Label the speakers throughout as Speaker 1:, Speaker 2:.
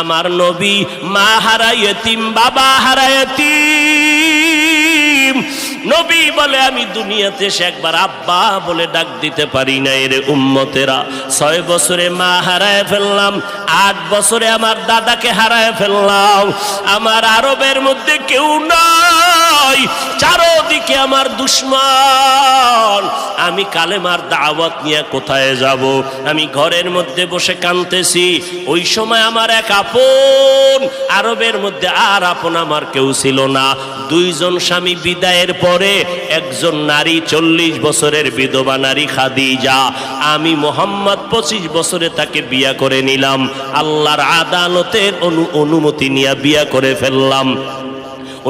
Speaker 1: আমার নবী মা হারা ইতিম, বাবা হারা ইতিম। নবী বলে আমি দুনিয়াতে এসে একবার আব্বা বলে ডাক দিতে পারি না। এর উম্মতেরা 6 বছরে মা হারায় ফেললাম, 8 বছরে আমার দাদাকে হারায় ফেললাম। আমার আরবের মধ্যে কেউ নাই, চারদিকে আমার দুশ্মন। আমি কালেমার দাওয়াত নিয়ে কোথায় যাব? আমি ঘরের মধ্যে বসে কাঁদতেছি। ওই সময় আমার এক আপন, আরবের মধ্যে আর আপন আমার কেউ ছিল না। 2 জন স্বামী বিদায়ের পরে একজন নারী 40 বছরের বিধবা নারী খাদিজা, আমি মোহাম্মদ 25 বছরে তাকে বিয়া করে নিলাম। আল্লাহর আদালতের অনুমতি নিয়ে বিয়া করে ফেললাম।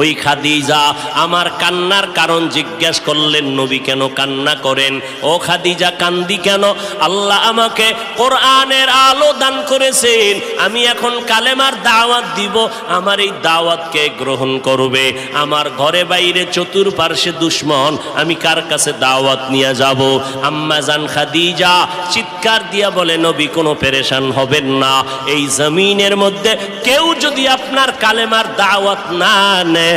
Speaker 1: ওই খাদিজা আমার কান্নার কারণ জিজ্ঞেস করলেন, নবী কেন কান্না করেন? ও খাদিজা কান্দি কেন? আল্লাহ আমাকে কোরআনের আলো দান করেছেন, আমি এখন কালেমার দাওয়াত দিব, আমার এই দাওয়াতকে গ্রহণ করবে। আমার ঘরে বাইরে চতুর্পার্শ্বে দুশ্মন, আমি কার কাছে দাওয়াত নিয়ে যাব? আম্মা জান খাদিজা চিৎকার দিয়া বলে, নবী কোনো পেরেশান হবেন না। এই জমিনের মধ্যে কেউ যদি আপনার কালেমার দাওয়াত না নেয়,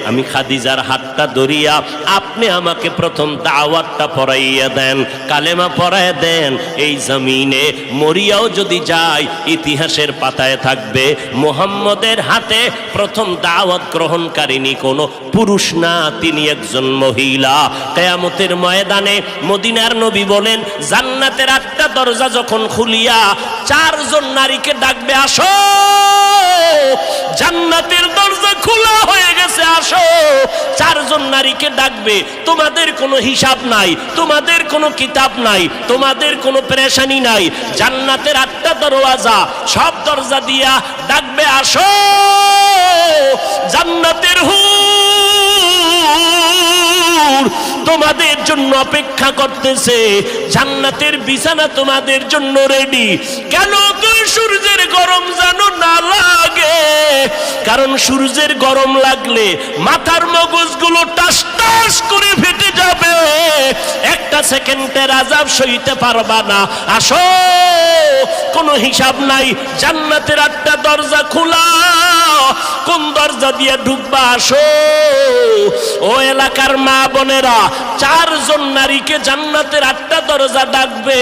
Speaker 1: আমি খাদিজার হাতটা ধরিয়া আপনি আমাকে প্রথম দাওয়াতটা পড়াইয়া দেন, কালেমা পড়াইয়া দেন। এই জমিনে মরিয়াও যদি যায়, ইতিহাসের পাতায় থাকবে মুহাম্মদের হাতে প্রথম দাওয়াত গ্রহণকারিনী কোনো পুরুষ না, তিনি একজন মহিলা। কিয়ামতের ময়দানে মদিনার নবী বলেন, জান্নাতের 8টা দরজা যখন খুলিয়া 4 জন নারীকে ডাকবে, আসো, জান্নাতের দরজা খোলা হয়ে গেছে, আসো। 4 জন নারীকে ডাকবে, তোমাদের কোনো হিসাব নাই, তোমাদের কোনো কিতাব নাই, তোমাদের কোনো পেরেশানি নাই। জান্নাতের 8টা দরওয়াজা, সব দরজা দিয়া ডাকবে, আসো, জান্নাতের হুর তোমাদের জন্য অপেক্ষা করতেছে, জান্নাতের বিছানা তোমাদের জন্য রেডি। কেন? তুই সূর্যের গরম জানো না লাগে, কারণ সূর্যের গরম লাগলে মাথার মগজগুলো টাস টাস করে ফেটে যাবে, একটা সেকেন্ডের আযাব সইতে পারবা না। আসো, কোনো হিসাব নাই, জান্নাতের 8টা দরজা খোলা, কোন দরজা দিয়ে ঢুকবা? আসো। ও এলাকার মা বোনেরা, 4 জন নারীকে জান্নাতের 8টা দরজা ডাকবে,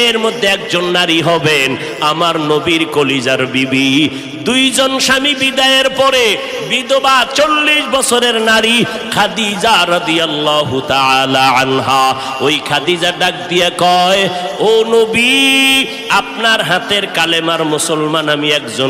Speaker 1: এর মধ্যে একজন নারী হবেন আমার নবীর কলিজার বিবি। 2 জন স্বামী বিদায়ের পরে বিধবা 40 বছরের নারী খাদিজা রাদিয়াল্লাহু তাআলা আনহা। ওই খাদিজা ডাক দিয়ে কয়, ও নবী, আপনার হাতের কালেমার মুসলমান আমি একজন